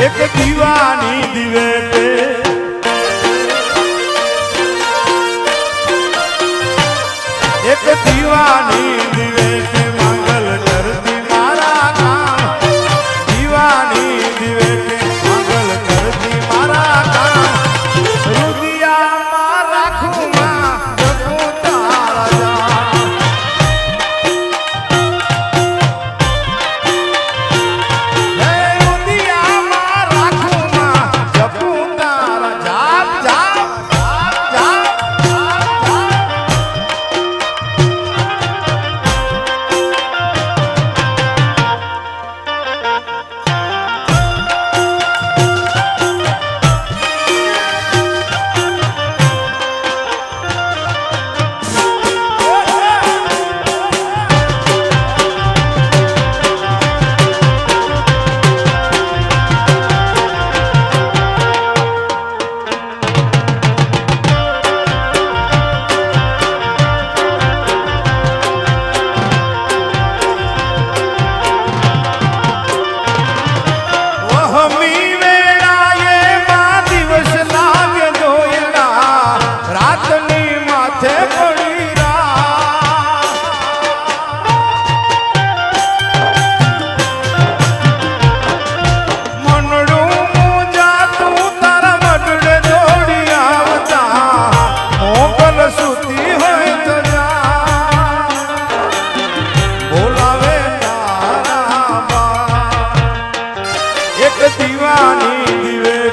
એક દીવાની દિવે એક દીવાની દિવે મંગલ કરતી મારા કામ દીવાની દિવે મંગલ કરતી મારા કામ રુદિયામાં રાખું માં જપું તારા જામ હે રુદિયામાં રાખું માં જપું તારા જાપ જાપ જાપ દીવાની દિવે